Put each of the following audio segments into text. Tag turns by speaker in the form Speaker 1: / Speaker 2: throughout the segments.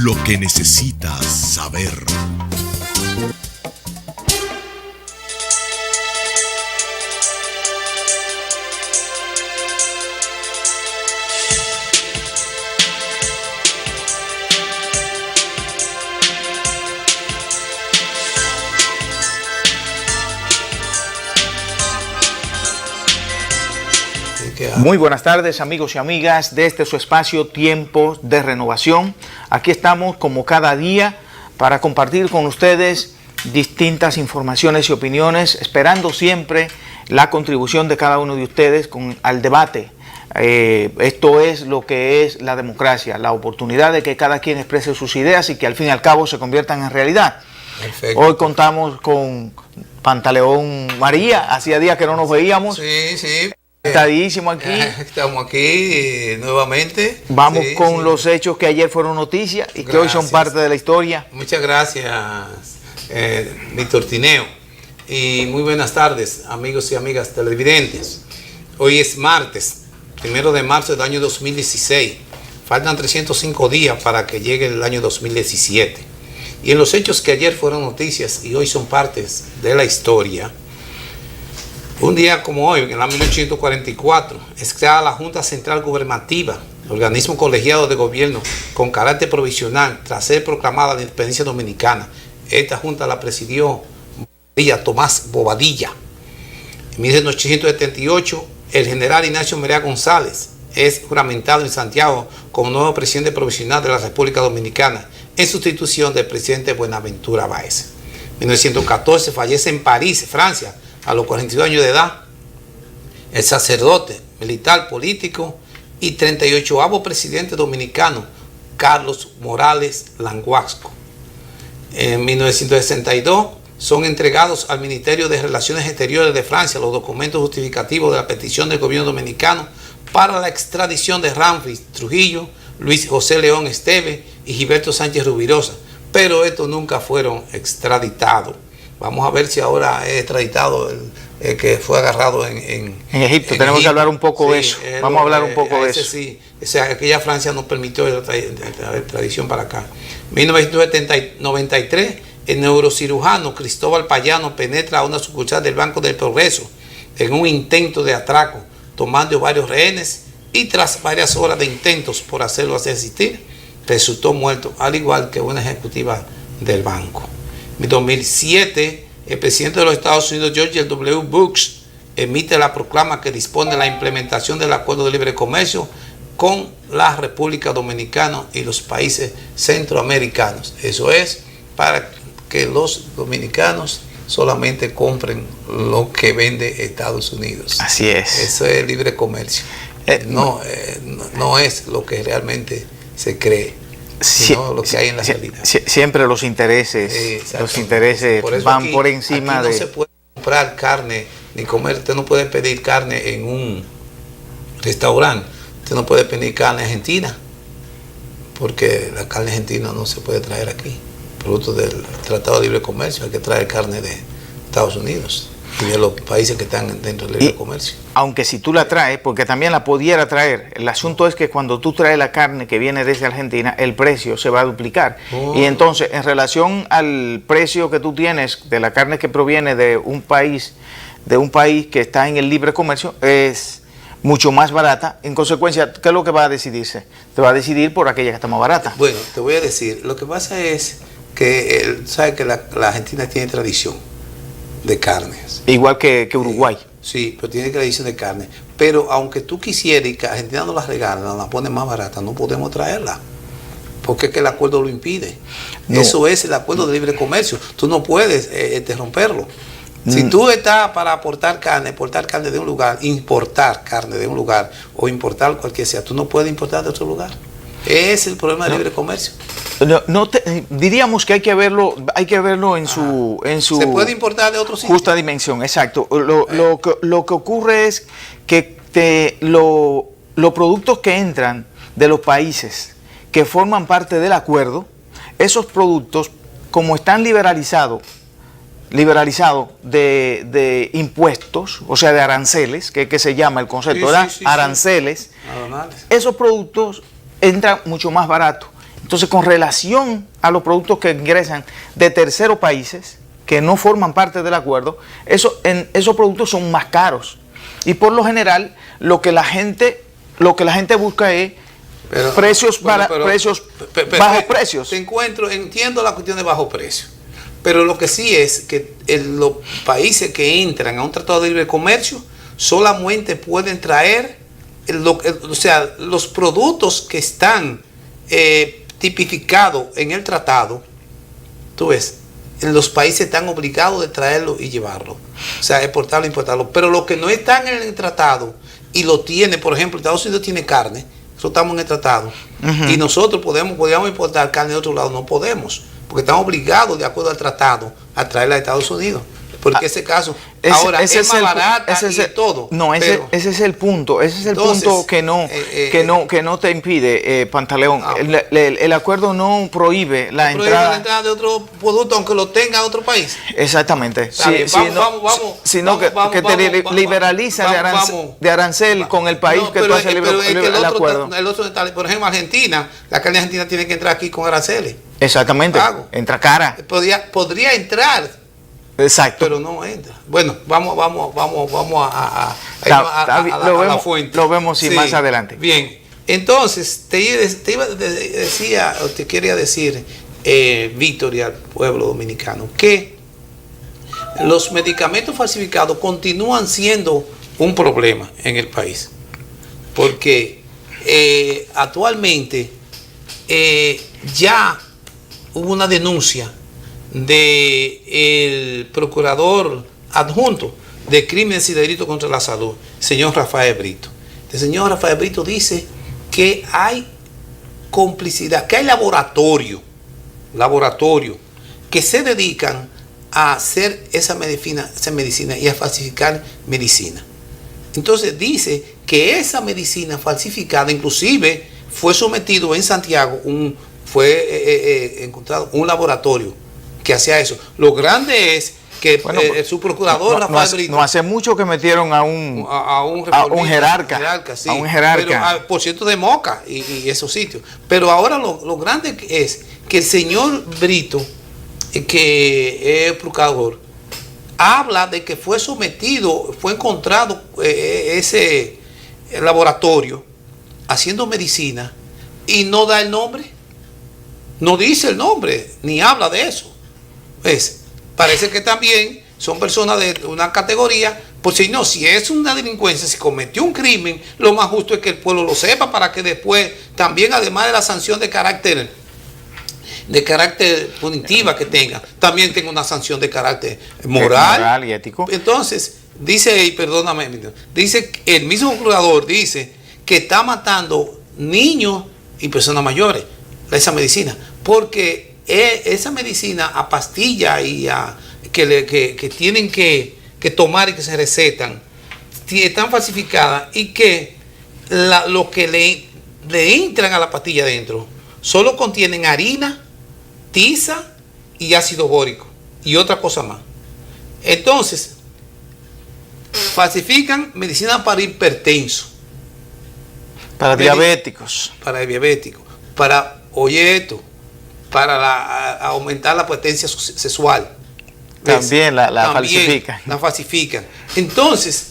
Speaker 1: Lo que necesitas saber.
Speaker 2: Muy buenas tardes, amigos y amigas de este su espacio Tiempos de Renovación. Aquí estamos como cada día para compartir con ustedes distintas informaciones y opiniones, esperando siempre la contribución de cada uno de ustedes al debate. Esto es lo que es la democracia, la oportunidad de que cada quien exprese sus ideas y que al fin y al cabo se conviertan en realidad. Perfecto. Hoy contamos con Pantaleón María, hacía días que no nos veíamos.
Speaker 3: Sí.
Speaker 2: Estadísimo aquí.
Speaker 3: Estamos aquí nuevamente.
Speaker 2: Vamos con los hechos que ayer fueron noticias y que hoy son parte de la historia.
Speaker 3: Muchas gracias, Víctor Tineo. Y muy buenas tardes, amigos y amigas televidentes. Hoy es martes, 1 de marzo del año 2016. Faltan 305 días para que llegue el año 2017. Y en los hechos que ayer fueron noticias y hoy son partes de la historia, un día como hoy, en el año 1844, es creada la Junta Central Gubernativa, organismo colegiado de gobierno con carácter provisional tras ser proclamada la independencia dominicana. Esta junta la presidió Tomás Bobadilla. En 1878, el general Ignacio María González es juramentado en Santiago como nuevo presidente provisional de la República Dominicana en sustitución del presidente Buenaventura Báez. En 1914 fallece en París, Francia, a los 42 años de edad, el sacerdote, militar, político y 38º presidente dominicano, Carlos Morales Languasco. En 1962 son entregados al Ministerio de Relaciones Exteriores de Francia los documentos justificativos de la petición del gobierno dominicano para la extradición de Ramfis Trujillo, Luis José León Esteve y Gilberto Sánchez Rubirosa, pero estos nunca fueron extraditados. Vamos a ver si ahora es extraditado el que fue agarrado en
Speaker 2: Egipto. Tenemos que hablar un poco de eso. Vamos a hablar un poco de eso.
Speaker 3: Sí, o sea, aquella Francia nos permitió la extradición para acá. En 1993, el neurocirujano Cristóbal Payano penetra a una sucursal del Banco del Progreso en un intento de atraco, tomando varios rehenes y tras varias horas de intentos por hacerlo asistir, resultó muerto, al igual que una ejecutiva del banco. En 2007, el presidente de los Estados Unidos, George W. Bush, emite la proclama que dispone la implementación del Acuerdo de Libre Comercio con la República Dominicana y los países centroamericanos. Eso es para que los dominicanos solamente compren lo que vende Estados Unidos.
Speaker 2: Así es.
Speaker 3: Eso es libre comercio. No es lo que realmente se cree, sino lo que hay en la realidad.
Speaker 2: Siempre los intereses por van por encima
Speaker 3: de... No se puede comprar carne ni comer. Usted no puede pedir carne en un restaurante. Usted no puede pedir carne argentina, porque la carne argentina no se puede traer aquí. Producto del Tratado de Libre Comercio, hay que traer carne de Estados Unidos y de los países que están dentro del libre comercio.
Speaker 2: Aunque si tú la traes, porque también la pudiera traer, el asunto es que cuando tú traes la carne que viene desde Argentina, el precio se va a duplicar. Y entonces, en relación al precio que tú tienes de la carne que proviene de un país que está en el libre comercio, es mucho más barata. En consecuencia, ¿qué es lo que va a decidirse? Te va a decidir por aquella que está más barata.
Speaker 3: Bueno, te voy a decir, lo que pasa es que, ¿sabes que la Argentina tiene tradición de carnes?
Speaker 2: Igual que Uruguay.
Speaker 3: Sí, pero tiene tradición de carne. Pero aunque tú quisieras y que Argentina nos la regala, nos la pone más barata, no podemos traerla. Porque es que el acuerdo lo impide. No. Eso es el acuerdo de libre comercio. Tú no puedes romperlo. Si tú estás para importar carne de un lugar, importar carne de un lugar o importar cualquier sea, tú no puedes importar de otro lugar. Es el problema del libre comercio.
Speaker 2: Diríamos que hay que verlo en su
Speaker 3: se puede importar de otro sitio.
Speaker 2: Justa dimensión, exacto. Lo que ocurre es que los productos que entran de los países que forman parte del acuerdo, esos productos, como están liberalizados de impuestos, o sea, de aranceles, que se llama el concepto, ¿verdad? Aranceles. Esos productos entran mucho más baratos. Entonces, con relación a los productos que ingresan de terceros países, que no forman parte del acuerdo, esos productos son más caros. Y por lo general, lo que la gente busca es precios bajos precios.
Speaker 3: Entiendo la cuestión de bajo precio. Pero lo que sí es que los países que entran a un tratado de libre comercio solamente pueden traer los productos que están tipificados en el tratado. Tú ves, los países están obligados de traerlo y llevarlo. O sea, exportarlo, importarlo. Pero lo que no están en el tratado y lo tiene, por ejemplo, Estados Unidos tiene carne, nosotros estamos en el tratado, y nosotros podríamos importar carne de otro lado, no podemos, porque estamos obligados, de acuerdo al tratado, a traerla a Estados Unidos. Porque ese caso, ahora es más barata y todo.
Speaker 2: No, ese es el punto. Ese es el punto que no te impide, Pantaleón. El acuerdo no prohíbe la entrada
Speaker 3: de otro producto, aunque lo tenga otro país.
Speaker 2: Exactamente. Sino que te liberaliza de arancel con el país que tú haces el acuerdo.
Speaker 3: El otro detalle, por ejemplo, Argentina, la carne argentina tiene que entrar aquí con aranceles.
Speaker 2: Exactamente. Entra cara.
Speaker 3: Podría entrar.
Speaker 2: Exacto.
Speaker 3: Pero no entra. Bueno, vamos a la fuente.
Speaker 2: Lo vemos más adelante.
Speaker 3: Bien, entonces te quería decir, Víctor, y al pueblo dominicano, que los medicamentos falsificados continúan siendo un problema en el país. Porque actualmente ya hubo una denuncia del procurador adjunto de Crímenes y Delitos contra la Salud, señor Rafael Brito. El señor Rafael Brito dice que hay complicidad, que hay laboratorio que se dedican a hacer esa medicina y a falsificar medicina. Entonces dice que esa medicina falsificada, inclusive fue sometido en Santiago, fue encontrado un laboratorio que hacía eso. Lo grande es que su procurador Rafael Brito,
Speaker 2: no hace mucho que metieron a un jerarca,
Speaker 3: sí,
Speaker 2: a un jerarca.
Speaker 3: Pero, por cierto, de Moca y esos sitios. Pero ahora lo grande es que el señor Brito, que es procurador, habla de que fue encontrado ese laboratorio haciendo medicina y no da el nombre, no dice el nombre, ni habla de eso. Parece que también son personas de una categoría, pues si es una delincuencia, si cometió un crimen, lo más justo es que el pueblo lo sepa para que después también, además de la sanción de carácter punitiva que tenga, también tenga una sanción de carácter moral
Speaker 2: y ético.
Speaker 3: Entonces, dice el mismo procurador dice que está matando niños y personas mayores esa medicina, porque esa medicina a pastilla y que tienen que tomar y que se recetan están falsificadas, y que lo que le entran a la pastilla dentro solo contienen harina, tiza y ácido bórico y otra cosa más. Entonces falsifican medicina para hipertensos,
Speaker 2: para diabéticos,
Speaker 3: para aumentar la potencia sexual.
Speaker 2: También la
Speaker 3: falsifican. Entonces,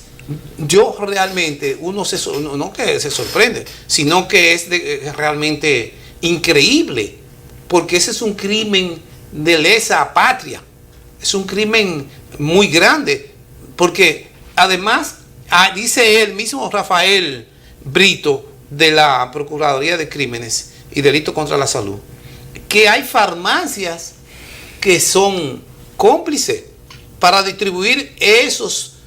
Speaker 3: yo realmente, no que se sorprende, sino que es realmente increíble, porque ese es un crimen de lesa patria, es un crimen muy grande, porque además, dice él mismo, Rafael Brito, de la Procuraduría de Crímenes y Delitos contra la Salud, que hay farmacias que son cómplices para distribuir esos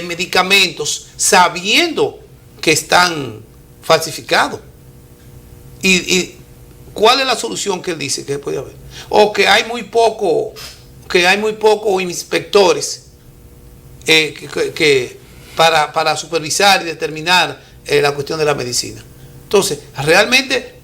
Speaker 3: medicamentos sabiendo que están falsificados. ¿Y cuál es la solución que él dice que puede haber? O que hay muy poco inspectores para supervisar y determinar la cuestión de la medicina. Entonces, realmente,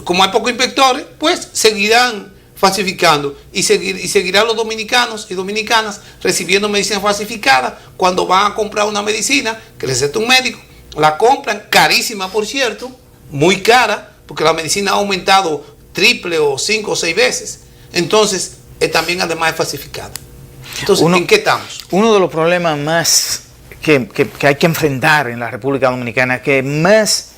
Speaker 3: como hay pocos inspectores, pues seguirán falsificando y seguirán los dominicanos y dominicanas recibiendo medicina falsificada cuando van a comprar una medicina que receta un médico, la compran carísima, por cierto, muy cara, porque la medicina ha aumentado triple o 5 o 6 veces. Entonces, también además es falsificada. Entonces, ¿en qué estamos?
Speaker 2: Uno de los problemas más que hay que enfrentar en la República Dominicana, que más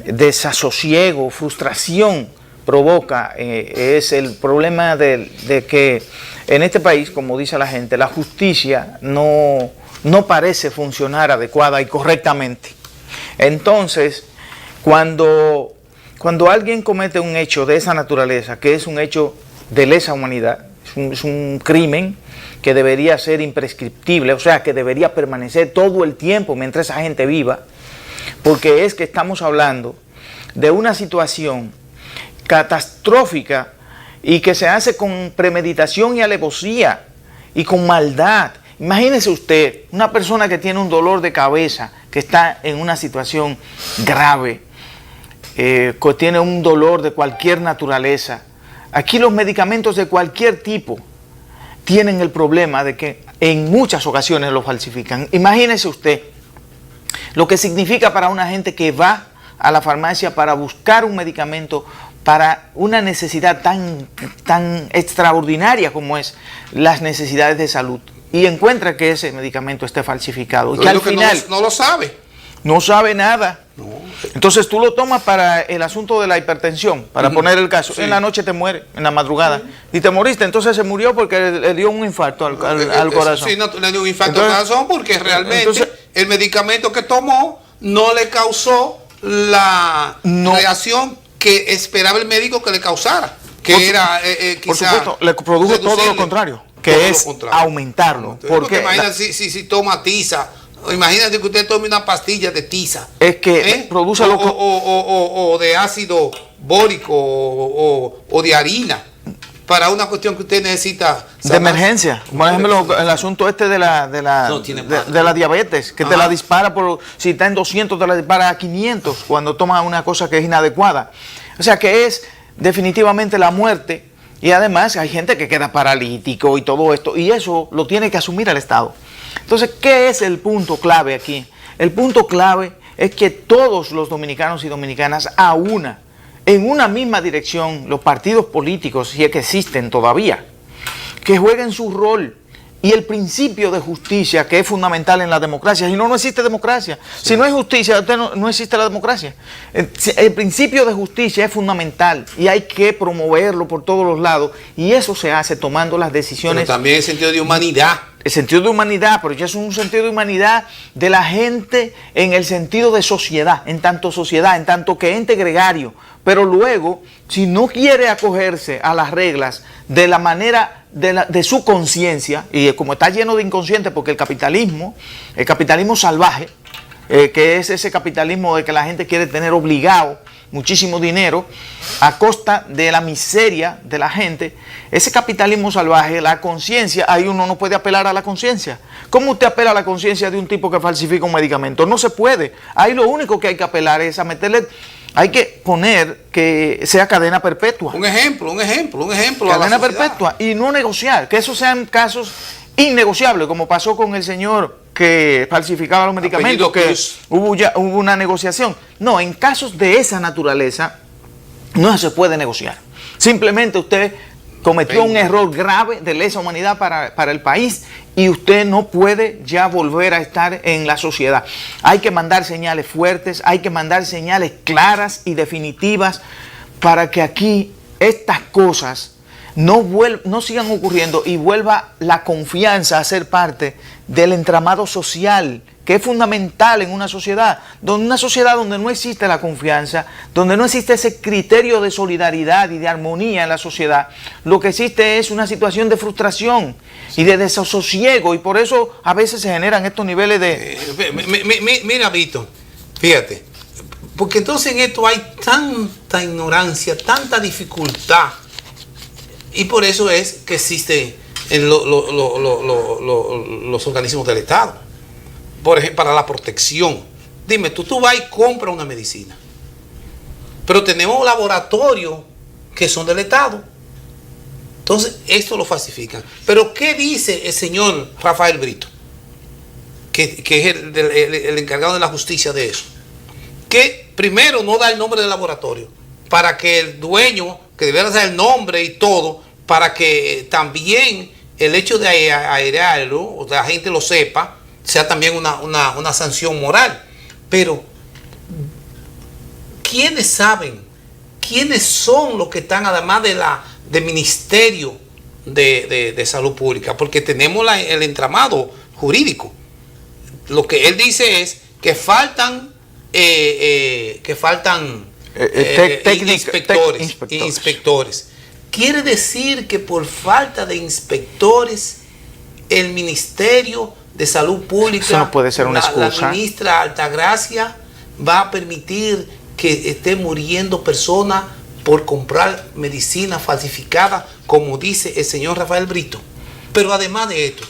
Speaker 2: desasosiego, frustración provoca, es el problema de que en este país, como dice la gente, la justicia no parece funcionar adecuada y correctamente. Entonces, cuando alguien comete un hecho de esa naturaleza, que es un hecho de lesa humanidad, es un crimen que debería ser imprescriptible, o sea, que debería permanecer todo el tiempo mientras esa gente viva, porque es que estamos hablando de una situación catastrófica y que se hace con premeditación y alevosía y con maldad. Imagínese usted, una persona que tiene un dolor de cabeza, que está en una situación grave, que tiene un dolor de cualquier naturaleza. Aquí los medicamentos de cualquier tipo tienen el problema de que en muchas ocasiones lo falsifican. Imagínese usted lo que significa para una gente que va a la farmacia para buscar un medicamento para una necesidad tan extraordinaria como es las necesidades de salud, y encuentra que ese medicamento esté falsificado. Y que al final
Speaker 3: no lo sabe.
Speaker 2: No sabe nada. No. Entonces tú lo tomas para el asunto de la hipertensión, para poner el caso. Sí. En la noche te muere, en la madrugada. Sí. Y te moriste. Entonces se murió porque le dio un infarto al corazón.
Speaker 3: Sí, no, le dio un infarto al corazón porque realmente el medicamento que tomó no le causó la reacción que esperaba el médico que le causara. Que era
Speaker 2: por supuesto, le produjo todo lo contrario, que es aumentarlo.
Speaker 3: Porque imagínate si toma tiza. Imagínate que usted tome una pastilla de tiza.
Speaker 2: Es que produce
Speaker 3: o de ácido bórico o de harina para una cuestión que usted necesita
Speaker 2: de emergencia. Por ejemplo, el asunto de la diabetes, que te la dispara si está en 200 te la dispara a 500 cuando toma una cosa que es inadecuada. O sea que es definitivamente la muerte, y además hay gente que queda paralítico y todo esto, y eso lo tiene que asumir el Estado. Entonces, ¿qué es el punto clave aquí? El punto clave es que todos los dominicanos y dominicanas en una misma dirección, los partidos políticos, si es que existen todavía, que jueguen su rol, y el principio de justicia, que es fundamental en la democracia. Si no existe democracia. Sí. Si no hay justicia, no existe la democracia. El principio de justicia es fundamental y hay que promoverlo por todos los lados, y eso se hace tomando las decisiones.
Speaker 3: Pero también el sentido de humanidad.
Speaker 2: El sentido de humanidad, pero ya es un sentido de humanidad de la gente en el sentido de sociedad, en tanto que ente gregario. Pero luego, si no quiere acogerse a las reglas de la manera de su conciencia, y como está lleno de inconscientes, porque el capitalismo salvaje, que es ese capitalismo de que la gente quiere tener obligado muchísimo dinero a costa de la miseria de la gente, ese capitalismo salvaje, la conciencia, ahí uno no puede apelar a la conciencia. ¿Cómo usted apela a la conciencia de un tipo que falsifica un medicamento? No se puede. Ahí lo único que hay que apelar es a meterle, hay que poner que sea cadena perpetua.
Speaker 3: Un ejemplo.
Speaker 2: Cadena perpetua y no negociar, que esos sean casos innegociables, como pasó con el señor que falsificaba los medicamentos, que hubo una negociación. No, en casos de esa naturaleza no se puede negociar. Simplemente usted cometió un error grave de lesa humanidad para el país, y usted no puede ya volver a estar en la sociedad. Hay que mandar señales fuertes, hay que mandar señales claras y definitivas para que aquí estas cosas no sigan ocurriendo y vuelva la confianza a ser parte del entramado social, que es fundamental en una sociedad donde no existe la confianza, donde no existe ese criterio de solidaridad y de armonía en la sociedad. Lo que existe es una situación de frustración y de desasosiego, y por eso a veces se generan estos niveles de...
Speaker 3: Mira, Víctor, fíjate, porque entonces en esto hay tanta ignorancia, tanta dificultad, y por eso es que existen los organismos del Estado. Por ejemplo, para la protección. Dime, tú vas y compras una medicina, pero tenemos laboratorios que son del Estado. Entonces, esto lo falsifican. Pero, ¿qué dice el señor Rafael Brito, que es el encargado de la justicia de eso? que primero no da el nombre del laboratorio, para que el dueño, que debiera dar el nombre y todo, para que también el hecho de airearlo, o que la gente lo sepa, sea también una sanción moral. Pero, ¿quiénes saben? ¿Quiénes son los que están además del Ministerio de Salud Pública? Porque tenemos el entramado jurídico. Lo que él dice es que faltan inspectores. Quiere decir que por falta de inspectores, el Ministerio de Salud Pública,
Speaker 2: eso no puede ser una excusa.
Speaker 3: La ministra Altagracia va a permitir que esté muriendo personas por comprar medicina falsificada, como dice el señor Rafael Brito. Pero además de esto,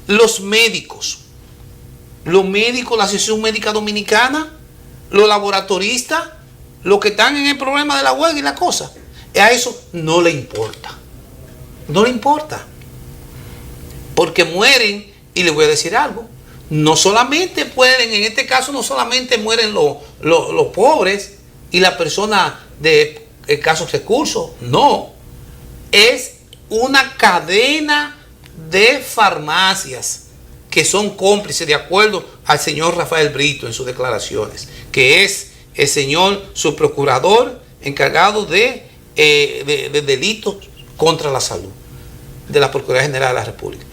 Speaker 3: los médicos, la Asociación Médica Dominicana, los laboratoristas, los que están en el problema de la huelga y la cosa, a eso no le importa. No le importa. Porque mueren, y les voy a decir algo, no solamente pueden, en este caso no solamente mueren los pobres y las personas de escasos recursos, no, es una cadena de farmacias que son cómplices, de acuerdo al señor Rafael Brito en sus declaraciones, que es el señor subprocurador encargado de delitos contra la salud de la Procuraduría General de la República.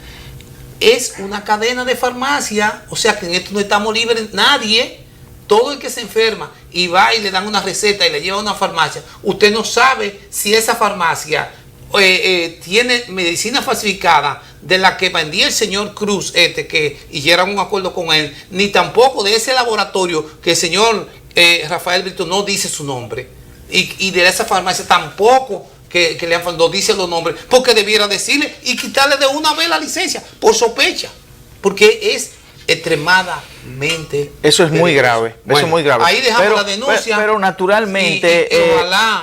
Speaker 3: Es una cadena de farmacia, o sea que en esto no estamos libres nadie. Todo el que se enferma y va y le dan una receta y le lleva a una farmacia, usted no sabe si esa farmacia tiene medicina falsificada de la que vendía el señor Cruz, y llegaron a un acuerdo con él, ni tampoco de ese laboratorio que el señor Rafael Brito no dice su nombre, y de esa farmacia tampoco que le han no dice los nombres, porque debiera decirle y quitarle de una vez la licencia por sospecha, porque es extremadamente
Speaker 2: eso es muy grave. Bueno, eso es muy grave.
Speaker 3: Ahí dejamos la denuncia.
Speaker 2: Pero naturalmente,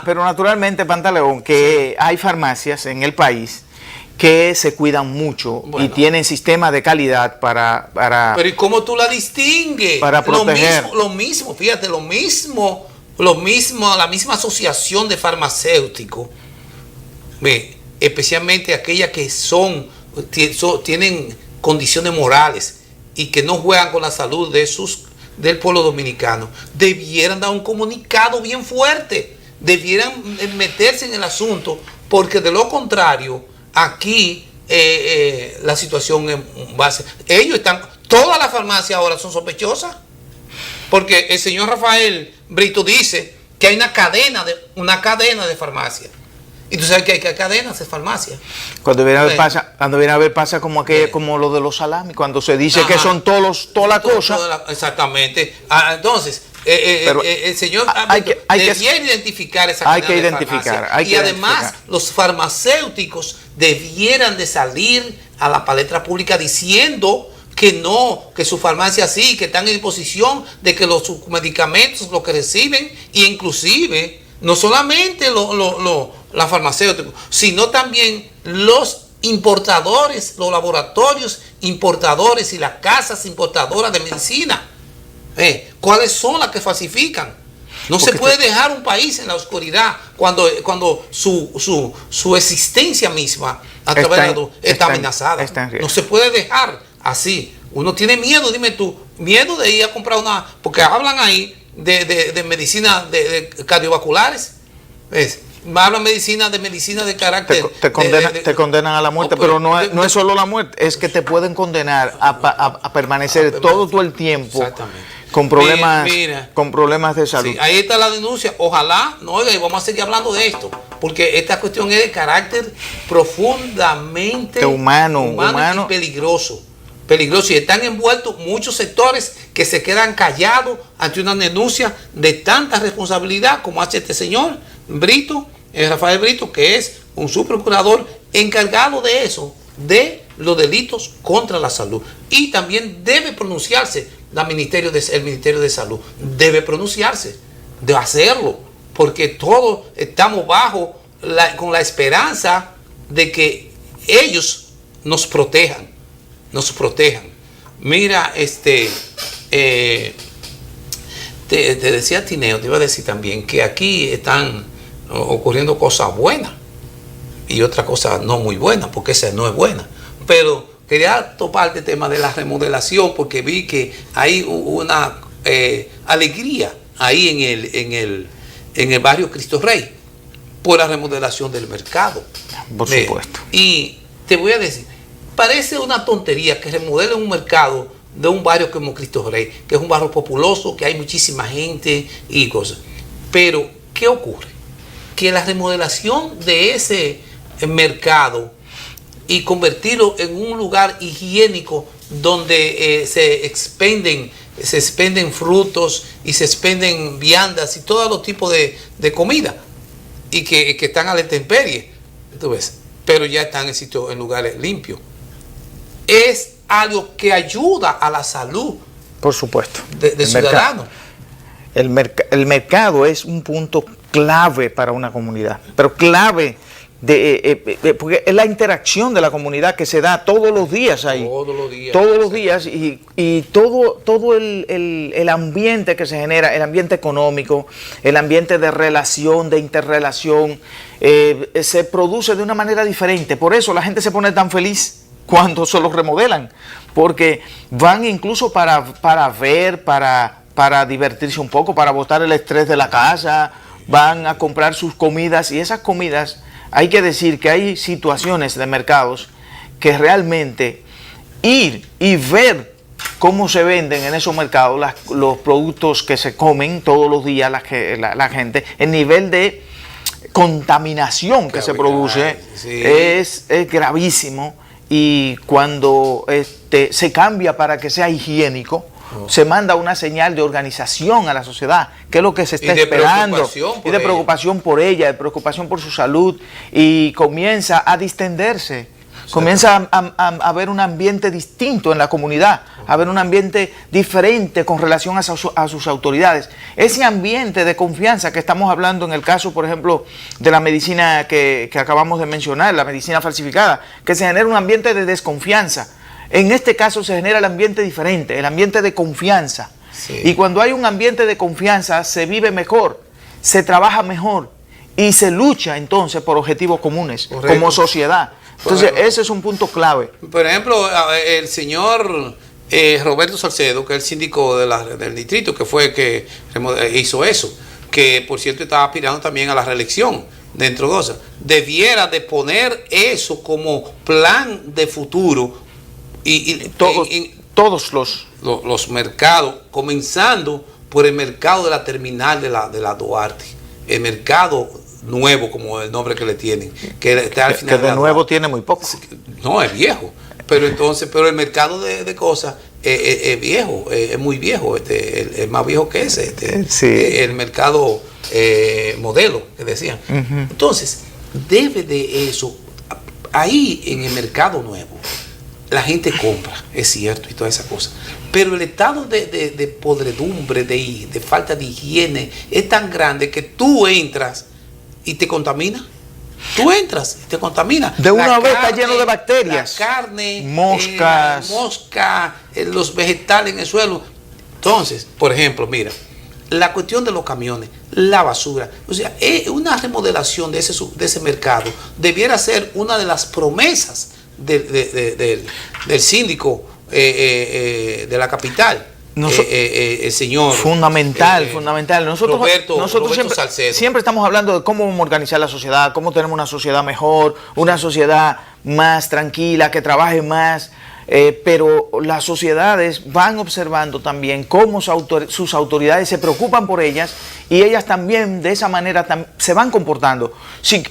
Speaker 2: pero naturalmente, Pantaleón, que hay farmacias en el país que se cuidan mucho, y tienen sistemas de calidad para
Speaker 3: pero ¿y cómo tú la distingues?
Speaker 2: Para proteger.
Speaker 3: Lo mismo, fíjate, la misma asociación de farmacéuticos, especialmente aquellas que tienen condiciones morales y que no juegan con la salud del pueblo dominicano, debieran dar un comunicado bien fuerte, debieran meterse en el asunto, porque de lo contrario, aquí la situación va a ser, todas las farmacias ahora son sospechosas, porque el señor Rafael Brito dice que hay una cadena de farmacias. Y tú sabes que hay cadenas de farmacia.
Speaker 2: Cuando viene a ver pasa como como lo de los salami, cuando se dice que son toda la cosa.
Speaker 3: Exactamente. Entonces, el señor debiera identificar esa cadena.
Speaker 2: Hay que identificar.
Speaker 3: Y además, los farmacéuticos debieran de salir a la palestra pública diciendo que no, que su farmacia sí, que están en disposición de que sus medicamentos, lo que reciben, e inclusive no solamente la farmacéutica, sino también los importadores, los laboratorios importadores y las casas importadoras de medicina. ¿Cuáles son las que falsifican? No se puede dejar un país en la oscuridad cuando su existencia misma a través de la está amenazada. No se puede dejar así. Uno tiene miedo, dime tú, miedo de ir a comprar porque hablan ahí de medicina de cardiovasculares, hablan de medicina de carácter.
Speaker 2: Te condenan a la muerte, pero no es solo la muerte, es que te pueden condenar a permanecer todo el tiempo con problemas de salud.
Speaker 3: Sí, ahí está la denuncia. Ojalá, y vamos a seguir hablando de esto, porque esta cuestión es de carácter profundamente humano y peligroso. Y están envueltos muchos sectores que se quedan callados ante una denuncia de tanta responsabilidad como hace este señor Brito, Rafael Brito, que es un subprocurador encargado de eso, de los delitos contra la salud. Y también debe pronunciarse el Ministerio de Salud, debe pronunciarse, de hacerlo, porque todos estamos con la esperanza de que ellos nos protejan. Mira, te decía Tineo, te iba a decir también que aquí están ocurriendo cosas buenas y otras cosas no muy buenas, porque esa no es buena. Pero quería topar el tema de la remodelación, porque vi que hay una alegría ahí en el barrio Cristo Rey por la remodelación del mercado.
Speaker 2: Por supuesto.
Speaker 3: Y te voy a decir, parece una tontería que remodelen un mercado de un barrio como Cristo Rey, que es un barrio populoso, que hay muchísima gente y cosas. Pero, ¿qué ocurre? Que la remodelación de ese mercado y convertirlo en un lugar higiénico donde se expenden frutos y se expenden viandas y todos los tipos de comida y que están a la intemperie, ¿tú ves? Pero ya están en lugares limpios. Es algo que ayuda a la salud,
Speaker 2: por supuesto,
Speaker 3: de ciudadanos.
Speaker 2: El mercado es un punto clave para una comunidad, pero clave porque es la interacción de la comunidad que se da todos los días ahí. Todos los días y todo el ambiente que se genera, el ambiente económico, el ambiente de relación, de interrelación, se produce de una manera diferente. Por eso la gente se pone tan feliz cuando se los remodelan, porque van incluso para ver, para divertirse un poco, para botar el estrés de la casa, van a comprar sus comidas, y esas comidas, hay que decir que hay situaciones de mercados que realmente ir y ver cómo se venden en esos mercados los productos que se comen todos los días la gente, el nivel de contaminación que se produce es gravísimo. Y cuando se cambia para que sea higiénico, se manda una señal de organización a la sociedad, que es lo que se está esperando, y de preocupación por ella, de preocupación por su salud, y comienza a distenderse, comienza a haber un ambiente distinto en la comunidad, a haber un ambiente diferente con relación a sus autoridades. Ese ambiente de confianza que estamos hablando en el caso, por ejemplo, de la medicina que acabamos de mencionar, la medicina falsificada, que se genera un ambiente de desconfianza. En este caso se genera el ambiente diferente, el ambiente de confianza. Sí. Y cuando hay un ambiente de confianza se vive mejor, se trabaja mejor y se lucha entonces por objetivos comunes. Correcto. Como sociedad. Entonces ese es un punto clave.
Speaker 3: Por ejemplo, el señor Roberto Salcedo, que es el síndico del distrito, que fue el que hizo eso, que por cierto estaba aspirando también a la reelección dentro de cosas, debiera de poner eso como plan de futuro.
Speaker 2: Todos
Speaker 3: los mercados, comenzando por el mercado de la terminal de la Duarte, el mercado nuevo, como el nombre que le tienen, que está al final
Speaker 2: que de nuevo tiene muy poco.
Speaker 3: No, es viejo, pero el mercado de cosas es viejo, es muy viejo, es más viejo que ese,
Speaker 2: sí.
Speaker 3: El mercado modelo, que decían. Entonces, debe de eso, ahí en el mercado nuevo, la gente compra, es cierto, y toda esa cosa. Pero el estado de podredumbre, de falta de higiene, es tan grande que tú entras y te contamina. Tú entras y te contamina.
Speaker 2: De una vez está lleno de bacterias.
Speaker 3: La carne,
Speaker 2: moscas.
Speaker 3: Los vegetales en el suelo. Entonces, por ejemplo, mira, la cuestión de los camiones, la basura. O sea, una remodelación de ese mercado debiera ser una de las promesas del síndico de la capital, el señor
Speaker 2: fundamental. Nosotros
Speaker 3: Roberto
Speaker 2: siempre estamos hablando de cómo vamos a organizar la sociedad, cómo tenemos una sociedad mejor, una sociedad más tranquila, que trabaje más, pero las sociedades van observando también cómo sus autoridades se preocupan por ellas, y ellas también de esa manera se van comportando.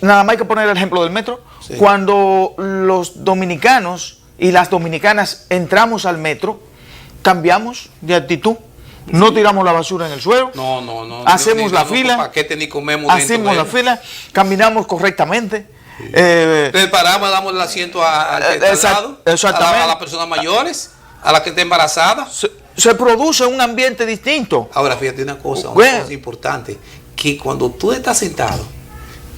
Speaker 2: Nada más hay que poner el ejemplo del metro. Sí. Cuando los dominicanos y las dominicanas entramos al metro, cambiamos de actitud. No tiramos la basura en el suelo.
Speaker 3: No.
Speaker 2: Hacemos la fila.
Speaker 3: Paquete, ni comemos
Speaker 2: hacemos la fila. Caminamos correctamente.
Speaker 3: Sí. Paramos, damos el asiento al que está al lado.
Speaker 2: Exactamente.
Speaker 3: A las personas mayores, a la que está embarazada.
Speaker 2: Se produce un ambiente distinto.
Speaker 3: Ahora, fíjate una cosa importante. Que cuando tú estás sentado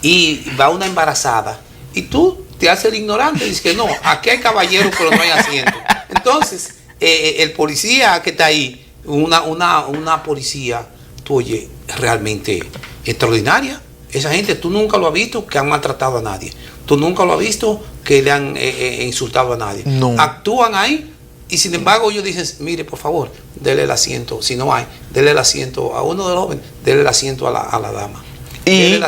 Speaker 3: y va una embarazada y tú te haces el ignorante y dices que no, aquí hay caballeros pero no hay asiento. Entonces, el policía que está ahí, una policía tú oyes realmente extraordinaria. Esa gente tú nunca lo has visto que han maltratado a nadie. Tú nunca lo has visto que le han insultado a nadie.
Speaker 2: No.
Speaker 3: Actúan ahí y sin embargo ellos dicen, mire, por favor, dele el asiento. Si no hay, dele el asiento a uno de los jóvenes, dele el asiento a la dama.
Speaker 2: Y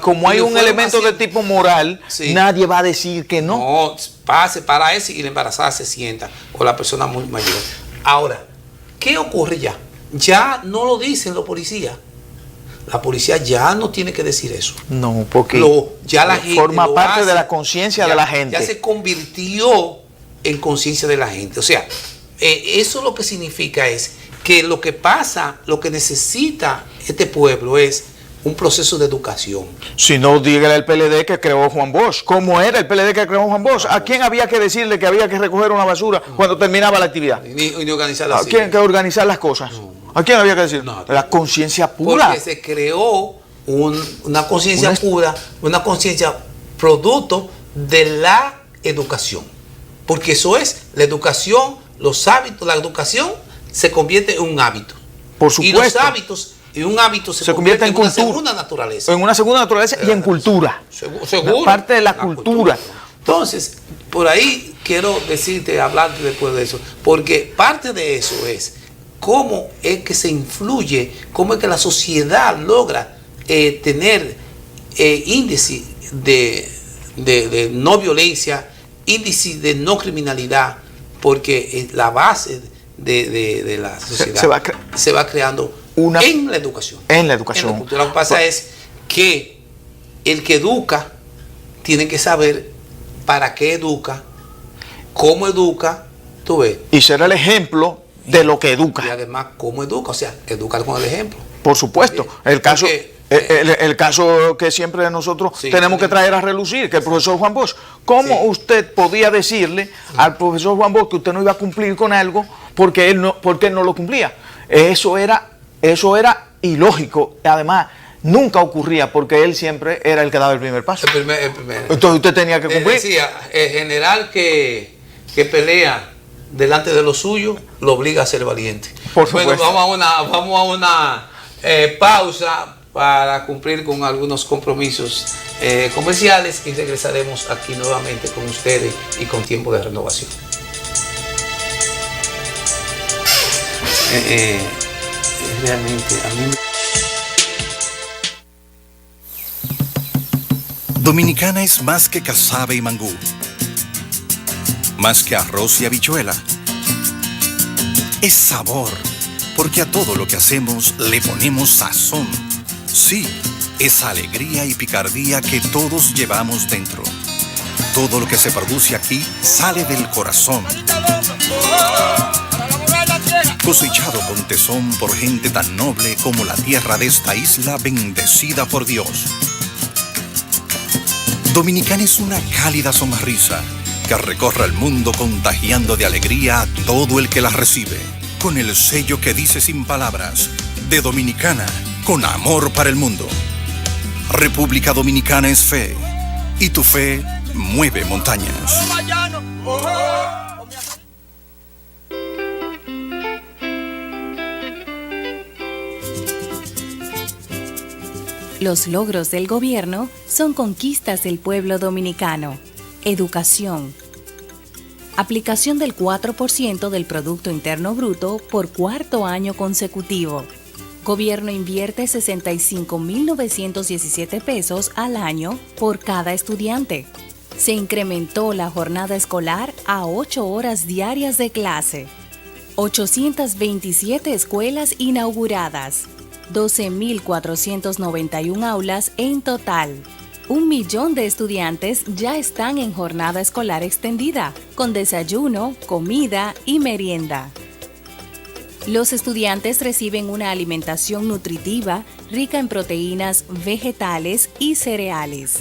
Speaker 2: como hay un elemento de tipo moral, sí, nadie va a decir que no.
Speaker 3: No, pase para ese y la embarazada se sienta, o la persona muy mayor. Ahora, ¿qué ocurre ya? Ya no lo dicen los policías. La policía ya no tiene que decir eso.
Speaker 2: No, porque
Speaker 3: ya la gente
Speaker 2: forma parte de la conciencia de la gente.
Speaker 3: Ya se convirtió en conciencia de la gente. O sea, eso lo que significa es que lo que pasa, lo que necesita este pueblo es un proceso de educación.
Speaker 2: Si no, dígale al PLD que creó Juan Bosch. ¿Cómo era el PLD que creó Juan Bosch? ¿A quién había que decirle que había que recoger una basura cuando terminaba la actividad?
Speaker 3: Ni organizar así.
Speaker 2: ¿A quién que organizar las cosas? No. ¿A quién había que decir? No, la conciencia pura.
Speaker 3: Porque se creó una conciencia pura, una conciencia producto de la educación. Porque eso es, la educación, los hábitos, la educación se convierte en un hábito.
Speaker 2: Por supuesto.
Speaker 3: Y los hábitos y un hábito se convierte en una segunda naturaleza.
Speaker 2: En una segunda naturaleza y en cultura.
Speaker 3: Seguro.
Speaker 2: Parte de la cultura.
Speaker 3: Entonces, por ahí quiero decirte, hablarte después de eso, porque parte de eso es cómo es que se influye, cómo es que la sociedad logra tener índice de no violencia, índice de no criminalidad, porque la base de la sociedad se va creando en la educación.
Speaker 2: En la educación.
Speaker 3: Lo que pasa es que el que educa tiene que saber para qué educa, cómo educa, tú ves.
Speaker 2: Y será el ejemplo de lo que educa.
Speaker 3: Y además, cómo educa, o sea, educar con el ejemplo.
Speaker 2: Por supuesto. El caso que siempre nosotros tenemos que traer a relucir, que el profesor Juan Bosch, ¿cómo usted podía decirle al profesor Juan Bosch que usted no iba a cumplir con algo porque él no lo cumplía? Eso era ilógico. Además, nunca ocurría porque él siempre era el que daba el primer paso. Entonces usted tenía que cumplir.
Speaker 3: Decía, el general que pelea delante de lo suyo lo obliga a ser valiente.
Speaker 2: Por supuesto.
Speaker 3: Bueno, vamos a una pausa para cumplir con algunos compromisos comerciales y regresaremos aquí nuevamente con ustedes y con Tiempo de Renovación. Realmente a mí
Speaker 1: Dominicana es más que casabe y mangú, más que arroz y habichuela. Es sabor, porque a todo lo que hacemos le ponemos sazón. Sí, esa alegría y picardía que todos llevamos dentro. Todo lo que se produce aquí sale del corazón, cosechado con tesón por gente tan noble como la tierra de esta isla bendecida por Dios. Dominicana es una cálida sonrisa que recorre el mundo contagiando de alegría a todo el que la recibe, con el sello que dice sin palabras, de Dominicana, con amor para el mundo. República Dominicana es fe, y tu fe mueve montañas.
Speaker 4: Los logros del gobierno son conquistas del pueblo dominicano. Educación. Aplicación del 4% del Producto Interno Bruto por cuarto año consecutivo. Gobierno invierte 65.917 pesos al año por cada estudiante. Se incrementó la jornada escolar a 8 horas diarias de clase. 827 escuelas inauguradas. 12.491 aulas en total. 1 millón de estudiantes ya están en jornada escolar extendida, con desayuno, comida y merienda. Los estudiantes reciben una alimentación nutritiva, rica en proteínas vegetales y cereales.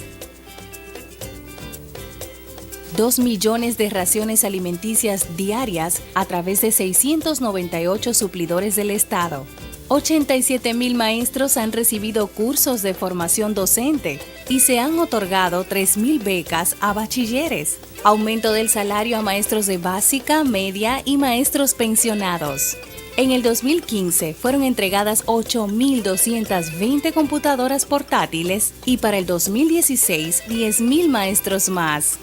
Speaker 4: 2 millones de raciones alimenticias diarias a través de 698 suplidores del Estado. 87.000 maestros han recibido cursos de formación docente y se han otorgado 3.000 becas a bachilleres. Aumento del salario a maestros de básica, media y maestros pensionados. En el 2015 fueron entregadas 8.220 computadoras portátiles y para el 2016 10.000 maestros más.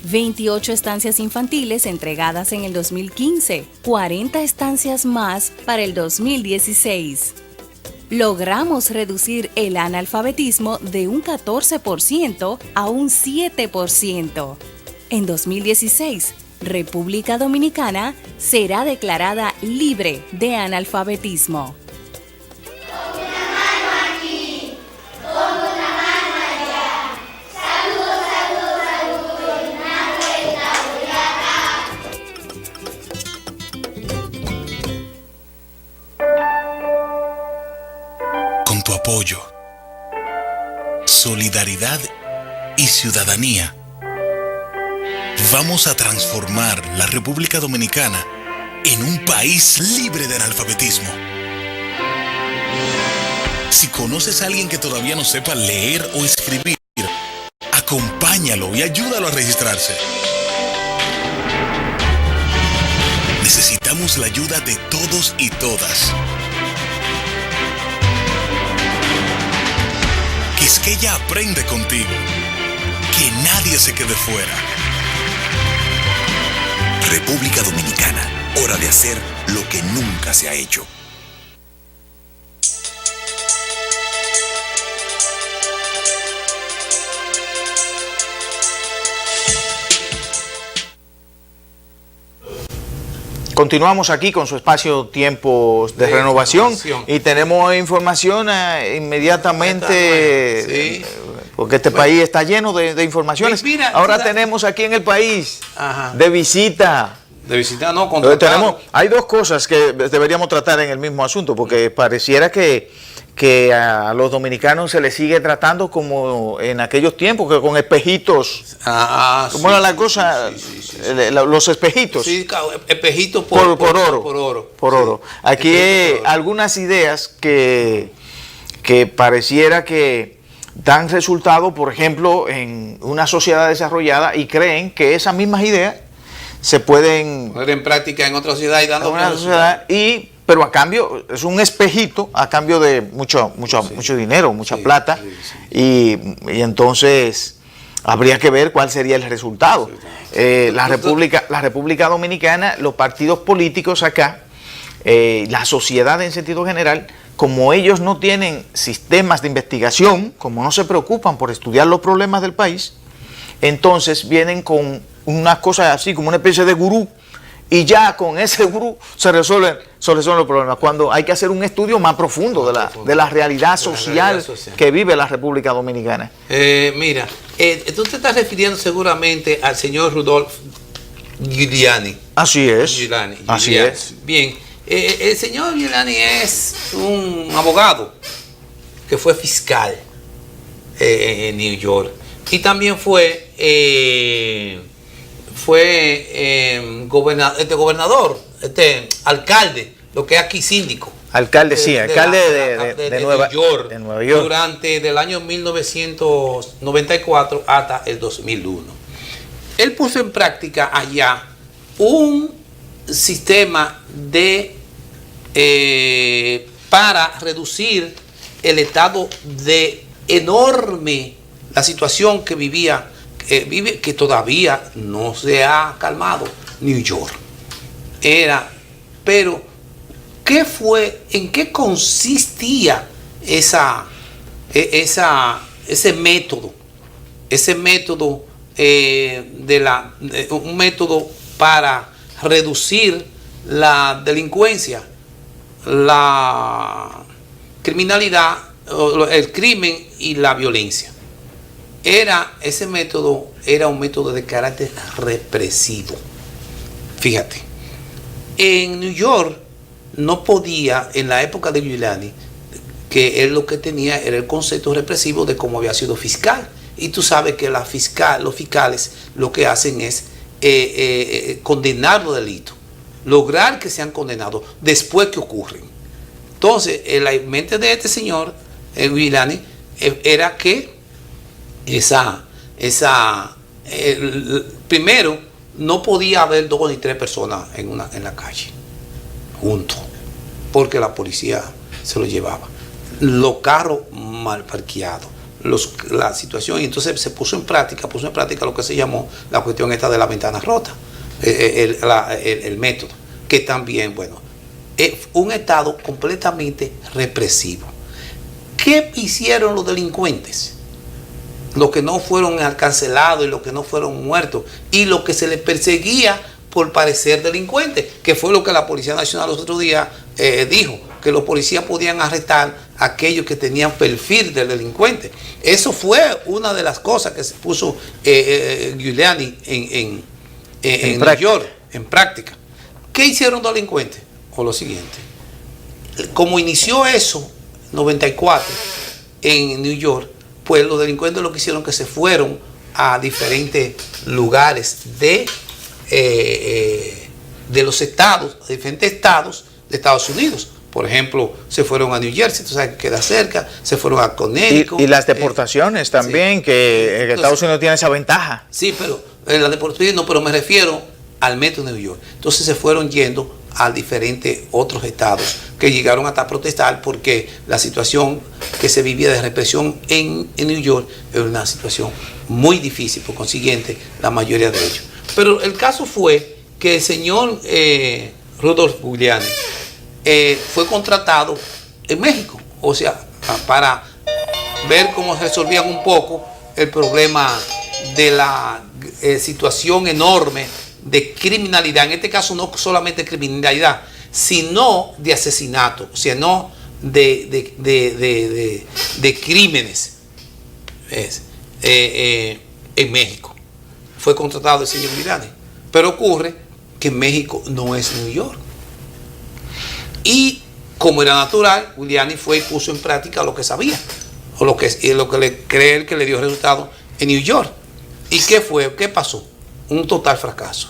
Speaker 4: 28 estancias infantiles entregadas en el 2015, 40 estancias más para el 2016. Logramos reducir el analfabetismo de un 14% a un 7%. En 2016, República Dominicana será declarada libre de analfabetismo.
Speaker 5: Con tu apoyo, solidaridad y ciudadanía, vamos a transformar la República Dominicana en un país libre de analfabetismo. Si conoces a alguien que todavía no sepa leer o escribir, acompáñalo y ayúdalo a registrarse. Necesitamos la ayuda de todos y todas. Quisqueya aprende contigo. Que nadie se quede fuera.
Speaker 6: República Dominicana, hora de hacer lo que nunca se ha hecho.
Speaker 2: Continuamos aquí con su espacio Tiempos de Renovación y tenemos información inmediatamente,
Speaker 3: sí,
Speaker 2: porque este país está lleno de informaciones.
Speaker 3: Mira,
Speaker 2: ahora tenemos aquí en el país de visita.
Speaker 3: De visita no, contratado.
Speaker 2: Hay dos cosas que deberíamos tratar en el mismo asunto, porque pareciera que a los dominicanos se les sigue tratando como en aquellos tiempos, que con espejitos. ¿Cómo era la cosa? Los espejitos.
Speaker 3: Sí, espejitos por oro.
Speaker 2: Por oro. Aquí hay algunas ideas que pareciera que dan resultado, por ejemplo, en una sociedad desarrollada, y creen que esas mismas ideas se pueden
Speaker 3: poner en práctica en otra sociedad y dando
Speaker 2: pero a cambio es un espejito a cambio de mucho dinero, mucha plata, y entonces habría que ver cuál sería el resultado. La República Dominicana, los partidos políticos acá, la sociedad en sentido general, como ellos no tienen sistemas de investigación, como no se preocupan por estudiar los problemas del país, entonces vienen con unas cosas así como una especie de gurú, y ya con ese gurú se resuelven los problemas, cuando hay que hacer un estudio más profundo de la realidad social que vive la República Dominicana.
Speaker 3: Mira, tú te estás refiriendo seguramente al señor Rudolph Giuliani.
Speaker 2: Así es.
Speaker 3: Giuliani.
Speaker 2: Así es.
Speaker 3: Bien, el señor Giuliani es un abogado que fue fiscal en New York, y también fue gobernador, alcalde, lo que es aquí síndico.
Speaker 2: Alcalde de Nueva York.
Speaker 3: Durante del año 1994 hasta el 2001. Él puso en práctica allá un sistema para reducir el estado de enorme, la situación que que todavía no se ha calmado, New York. Pero ¿en qué consistía ese método? Ese método un método para reducir la delincuencia, la criminalidad, el crimen y la violencia. Ese método era un método de carácter represivo. Fíjate, en New York no podía, en la época de Giuliani, que él lo que tenía era el concepto represivo de cómo había sido fiscal. Y tú sabes que los fiscales lo que hacen es condenar los delitos, lograr que sean condenados después que ocurren. Entonces, en la mente de este señor, Giuliani, era que primero, no podía haber 2 ni 3 personas en la calle juntos. porque la policía se lo llevaba. Los carros mal parqueados, la situación, y entonces se puso en práctica lo que se llamó la cuestión esta de la ventana rota, el método, que también, bueno, es un Estado completamente represivo. ¿Qué hicieron los delincuentes? Los que no fueron cancelados y los que no fueron muertos, y los que se les perseguía por parecer delincuentes, que fue lo que la Policía Nacional los otros días dijo, que los policías podían arrestar a aquellos que tenían perfil de delincuente. Eso fue una de las cosas que se puso Giuliani en New York, en práctica. ¿Qué hicieron los delincuentes? O lo siguiente, como inició eso, 94, en New York, pues los delincuentes lo que hicieron que se fueron a diferentes lugares de los estados, de diferentes estados de Estados Unidos. Por ejemplo, se fueron a New Jersey, tú sabes que queda cerca, se fueron a Connecticut.
Speaker 2: Y las deportaciones también,
Speaker 3: sí.
Speaker 2: que
Speaker 3: Entonces,
Speaker 2: Estados Unidos tiene esa ventaja.
Speaker 3: Sí, pero la deportación no, pero me refiero al metro de New York. Entonces se fueron yendo a diferentes otros estados que llegaron hasta a protestar porque la situación que se vivía de represión en New York era una situación muy difícil, por consiguiente, la mayoría de ellos. Pero el caso fue que el señor Rudolph Giuliani fue contratado en México, o sea, para ver cómo resolvían un poco el problema de la situación enorme de criminalidad, en este caso no solamente criminalidad, sino de asesinato, sino de crímenes en México. Fue contratado el señor Giuliani, pero ocurre que México no es New York. Y como era natural, Giuliani fue y puso en práctica lo que sabía, o lo que le cree él que le dio resultado en New York. ¿Y qué fue? ¿Qué pasó? Un total fracaso.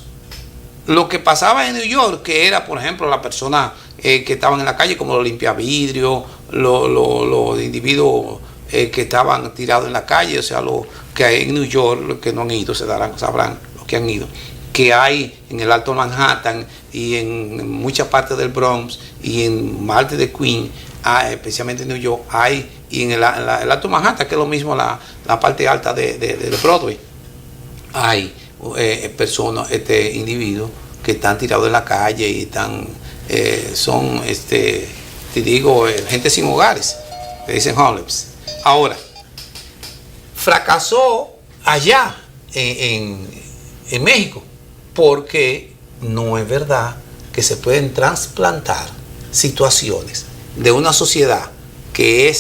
Speaker 3: Lo que pasaba en New York, que era, por ejemplo, la persona que estaban en la calle, como los limpiavidrios, los individuos que estaban tirados en la calle, o sea, los que hay en New York, los que no han ido, sabrán los que han ido, que hay en el Alto Manhattan y en muchas partes del Bronx y en parte de Queens, especialmente en New York, hay, y en el Alto Manhattan, que es lo mismo la parte alta de Broadway, hay personas, individuos que están tirados en la calle y están, son, te digo, gente sin hogares, le dicen homeless. Ahora, fracasó allá en México, porque no es verdad que se pueden trasplantar situaciones de una sociedad que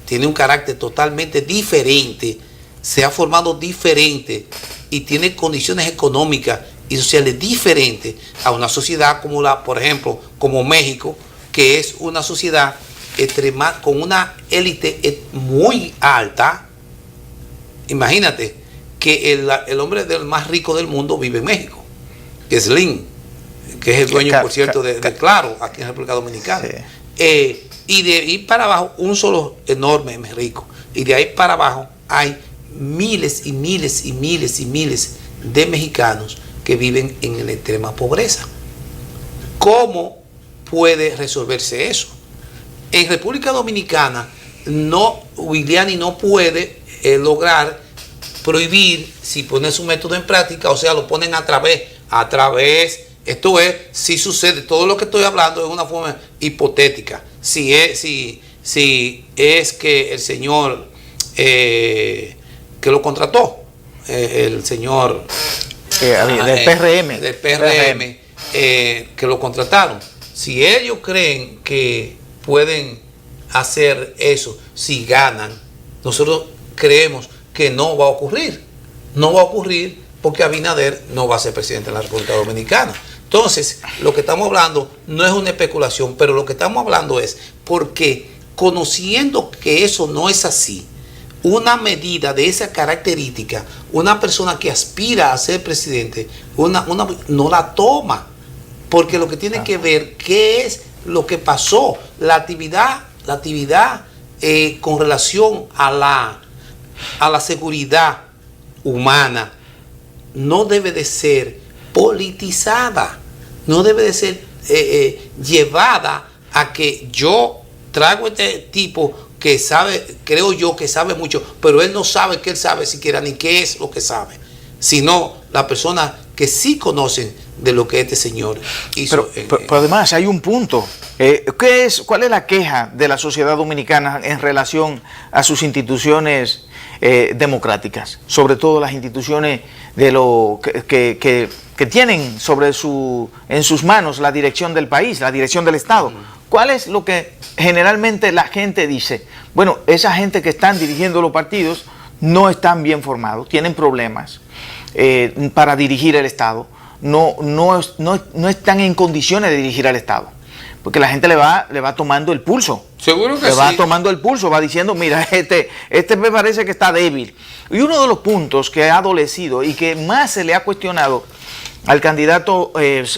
Speaker 3: tiene un carácter totalmente diferente, se ha formado diferente y tiene condiciones económicas y sociales diferentes a una sociedad como por ejemplo, como México, que es una sociedad con una élite muy alta. Imagínate que el hombre más rico del mundo vive en México, que es Slim, que es el dueño, por cierto, de Claro, aquí en República Dominicana. Sí. Y de ahí para abajo, un solo enorme rico. Y de ahí para abajo hay miles y miles y miles y miles de mexicanos que viven en la extrema pobreza. ¿Cómo puede resolverse eso? En República Dominicana, Giuliani no puede lograr prohibir, si pone su método en práctica, o sea, lo ponen a través, esto es, si sucede, todo lo que estoy hablando es una forma hipotética. Si es que el señor que lo contrató, el señor del PRM, que lo contrataron, si ellos creen que pueden hacer eso, si ganan, nosotros creemos que no va a ocurrir. No va a ocurrir porque Abinader no va a ser presidente de la República Dominicana. Entonces, lo que estamos hablando no es una especulación, pero lo que estamos hablando es porque, conociendo que eso no es así, una medida de esa característica, una persona que aspira a ser presidente, no la toma, porque lo que tiene que ver qué es lo que pasó, la actividad con relación a la seguridad humana no debe de ser politizada, no debe de ser llevada a que yo traigo este tipo que sabe, creo yo que sabe mucho, pero él no sabe que él sabe siquiera ni qué es lo que sabe, sino la persona que sí conocen de lo que este señor hizo.
Speaker 2: Pero además hay un punto. ¿Cuál es la queja de la sociedad dominicana en relación a sus instituciones democráticas? Sobre todo las instituciones de lo que tienen en sus manos la dirección del país, la dirección del Estado. ¿Cuál es lo que generalmente la gente dice? Bueno, esa gente que están dirigiendo los partidos no están bien formados, tienen problemas para dirigir el Estado, no están en condiciones de dirigir al Estado, porque la gente le va tomando el pulso.
Speaker 3: Seguro que
Speaker 2: le va
Speaker 3: sí.
Speaker 2: tomando el pulso, va diciendo, mira, este me parece que está débil. Y uno de los puntos que ha adolecido y que más se le ha cuestionado al candidato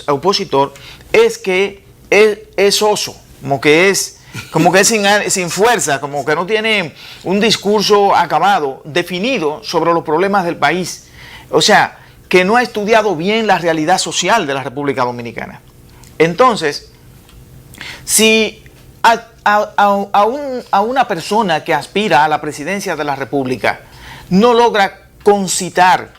Speaker 2: opositor es que es oso, como que es sin fuerza, como que no tiene un discurso acabado, definido sobre los problemas del país. O sea, que no ha estudiado bien la realidad social de la República Dominicana. Entonces, si a una persona que aspira a la presidencia de la República no logra concitar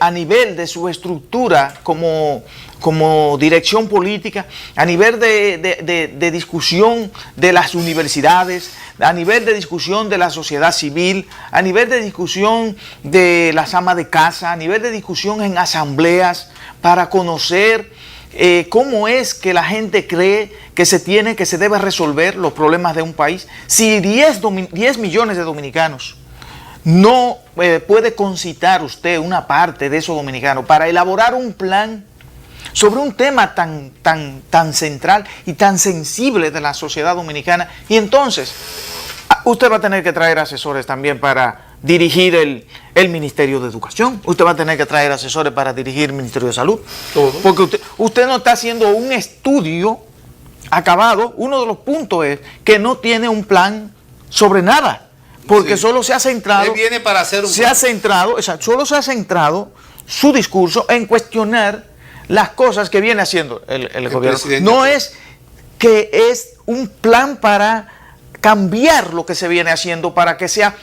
Speaker 2: a nivel de su estructura como dirección política, a nivel de discusión de las universidades, a nivel de discusión de la sociedad civil, a nivel de discusión de las amas de casa, a nivel de discusión en asambleas, para conocer cómo es que la gente cree que se debe resolver los problemas de un país. Si 10 millones de dominicanos no puede concitar usted una parte de esos dominicanos para elaborar un plan sobre un tema tan central y tan sensible de la sociedad dominicana, y entonces usted va a tener que traer asesores también para dirigir el Ministerio de Educación, usted va a tener que traer asesores para dirigir el Ministerio de Salud, todo. Porque usted no está haciendo un estudio acabado. Uno de los puntos es que no tiene un plan sobre nada, porque sí, solo se ha centrado,
Speaker 3: él viene para hacer un
Speaker 2: solo se ha centrado su discurso en cuestionar las cosas que viene haciendo el gobierno. No es que es un plan para cambiar lo que se viene haciendo para que sea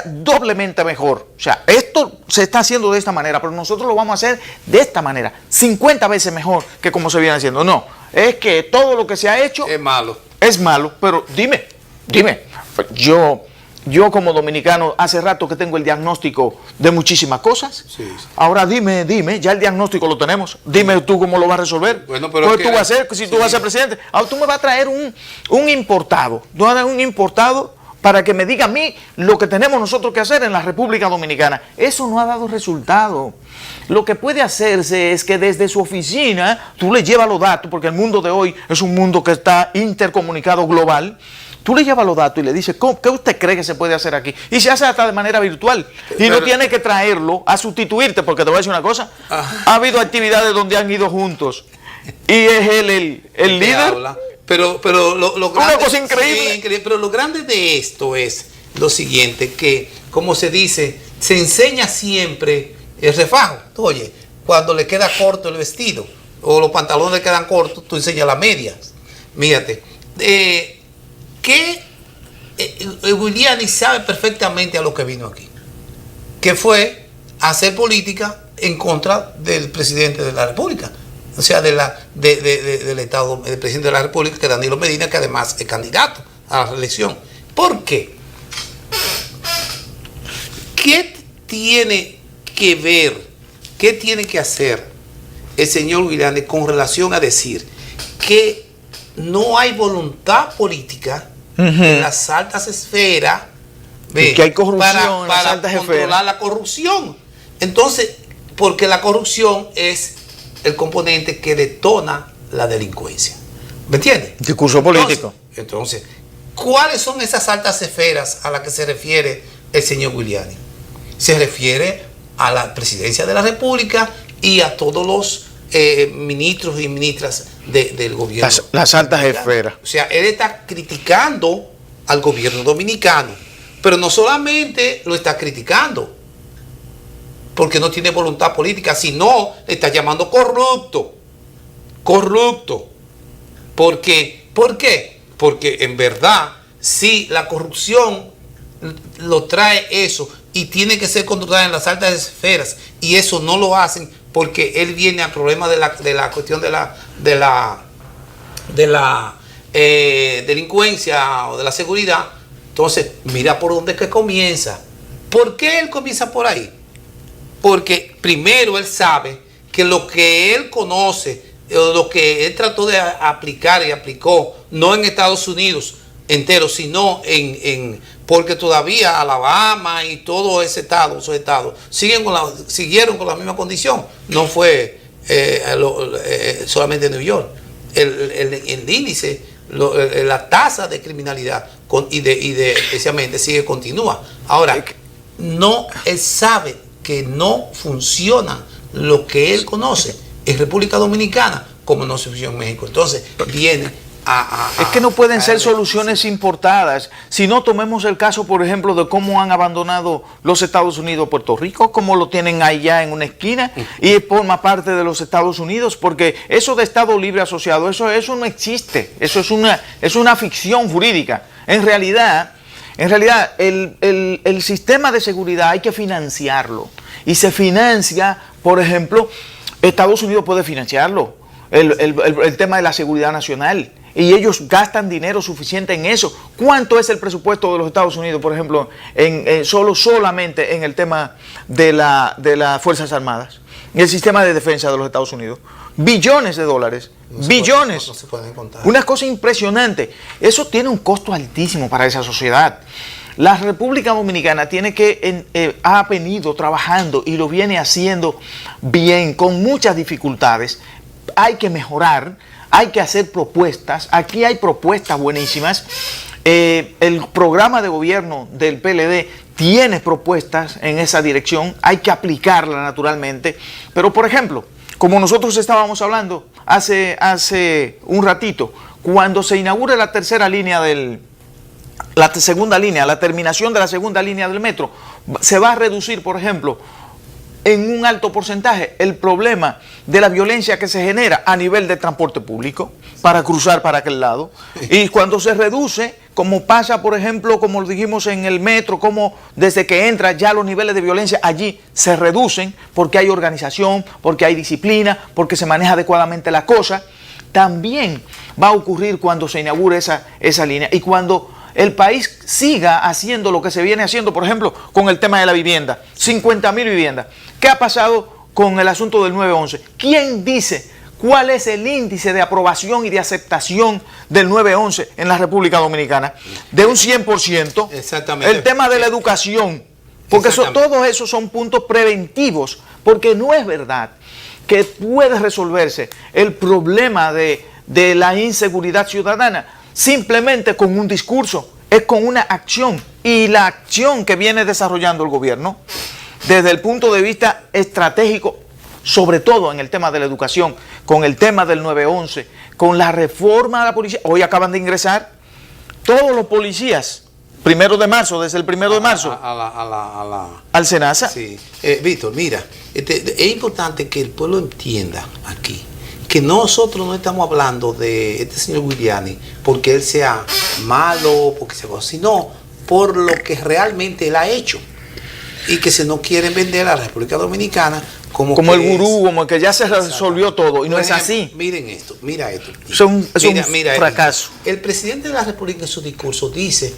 Speaker 2: doblemente mejor. O sea, esto se está haciendo de esta manera, pero nosotros lo vamos a hacer de esta manera, 50 veces mejor que como se viene haciendo. No, es que todo lo que se ha hecho
Speaker 3: es malo.
Speaker 2: Es malo, pero dime, yo como dominicano hace rato que tengo el diagnóstico de muchísimas cosas. Sí. Ahora dime, ya el diagnóstico lo tenemos. Dime tú cómo lo vas a resolver. Bueno, pero ¿qué tú vas a hacer si tú vas a ser presidente? Ahora tú me vas a traer un importado. Tú vas a traer un importado para que me diga a mí lo que tenemos nosotros que hacer en la República Dominicana. Eso no ha dado resultado. Lo que puede hacerse es que desde su oficina tú le llevas los datos, porque el mundo de hoy es un mundo que está intercomunicado global. Tú le llevas los datos y le dices, ¿qué usted cree que se puede hacer aquí? Y se hace hasta de manera virtual. Y no tiene que traerlo a sustituirte, porque te voy a decir una cosa. Ha habido actividades donde han ido juntos y es él el líder.
Speaker 3: Habla. Pero lo grande,
Speaker 2: una cosa increíble.
Speaker 3: Sí, increíble. Pero lo grande de esto es lo siguiente, que, como se dice, se enseña siempre el refajo. Oye, cuando le queda corto el vestido o los pantalones le quedan cortos, tú enseñas las medias. Mírate. Que Giuliani sabe perfectamente a lo que vino aquí, que fue hacer política en contra del presidente de la República, o sea, del Estado, del presidente de la República, que es Danilo Medina, que además es candidato a la reelección. ¿Por qué? ¿Qué tiene que ver, qué tiene que hacer el señor Giuliani con relación a decir que no hay voluntad política en las altas esferas,
Speaker 2: que hay corrupción
Speaker 3: para controlar la corrupción? Entonces, porque la corrupción es el componente que detona la delincuencia. ¿Me entiendes?
Speaker 2: Discurso político.
Speaker 3: Entonces, ¿cuáles son esas altas esferas a las que se refiere el señor Giuliani? Se refiere a la presidencia de la República y a todos los ministros y ministras del gobierno.
Speaker 2: Las altas esferas.
Speaker 3: O sea, él está criticando al gobierno dominicano, pero no solamente lo está criticando porque no tiene voluntad política, sino le está llamando corrupto, porque ¿Por qué? Porque en verdad, si la corrupción lo trae eso y tiene que ser controlada en las altas esferas, y eso no lo hacen porque él viene al problema de la cuestión de la delincuencia o de la seguridad. Entonces, mira por dónde es que comienza. ¿Por qué él comienza por ahí? Porque primero él sabe que lo que él conoce, lo que él trató de aplicar y aplicó, no en Estados Unidos entero, sino porque todavía Alabama y todo esos estados siguieron con la misma condición. No fue solamente New York. El índice, la tasa de criminalidad especialmente continúa. Ahora, él sabe que no funciona lo que él conoce en República Dominicana como no se funciona en México. Entonces viene
Speaker 2: es que no pueden ser soluciones importadas. Si no, tomemos el caso, por ejemplo, de cómo han abandonado los Estados Unidos Puerto Rico, cómo lo tienen allá en una esquina y forma parte de los Estados Unidos, porque eso de Estado Libre Asociado, eso no existe. Eso es una ficción jurídica. En realidad, el sistema de seguridad hay que financiarlo. Y se financia, por ejemplo, Estados Unidos puede financiarlo, el tema de la seguridad nacional. Y ellos gastan dinero suficiente en eso. ¿Cuánto es el presupuesto de los Estados Unidos, por ejemplo, solamente en el tema de las Fuerzas Armadas? Y el sistema de defensa de los Estados Unidos. Billones de dólares. Billones.
Speaker 3: No se pueden contar.
Speaker 2: Una cosa impresionante. Eso tiene un costo altísimo para esa sociedad. La República Dominicana ha venido trabajando y lo viene haciendo bien, con muchas dificultades. Hay que mejorar, hay que hacer propuestas. Aquí hay propuestas buenísimas. El programa de gobierno del PLD tiene propuestas en esa dirección. Hay que aplicarla naturalmente. Pero, por ejemplo, como nosotros estábamos hablando hace un ratito, cuando se inaugure la terminación de la segunda línea del metro, se va a reducir, por ejemplo, en un alto porcentaje el problema de la violencia que se genera a nivel de transporte público para cruzar para aquel lado. Y cuando se reduce, como pasa, por ejemplo, como lo dijimos en el metro, como desde que entra ya los niveles de violencia allí se reducen porque hay organización, porque hay disciplina, porque se maneja adecuadamente la cosa, también va a ocurrir cuando se inaugure esa línea y cuando el país siga haciendo lo que se viene haciendo, por ejemplo, con el tema de la vivienda, 50,000 viviendas. ¿Qué ha pasado con el asunto del 911? ¿Quién dice cuál es el índice de aprobación y de aceptación del 911 en la República Dominicana? De un 100%.
Speaker 3: Exactamente.
Speaker 2: El tema de la educación, porque todos esos son puntos preventivos, porque no es verdad que puede resolverse el problema de la inseguridad ciudadana simplemente con un discurso, es con una acción. Y la acción que viene desarrollando el gobierno, desde el punto de vista estratégico, sobre todo en el tema de la educación, con el tema del 911, con la reforma de la policía. Hoy acaban de ingresar todos los policías, desde el 1 de marzo, al SENASA.
Speaker 3: Sí. Víctor, mira, es importante que el pueblo entienda aquí que nosotros no estamos hablando de este señor Giuliani porque él sea malo, sino por lo que realmente él ha hecho y que se nos quieren vender a la República Dominicana como
Speaker 2: el gurú, como el que ya se resolvió todo, y no es así.
Speaker 3: Miren esto, mira esto.
Speaker 2: Es un fracaso.
Speaker 3: El presidente de la República en su discurso dice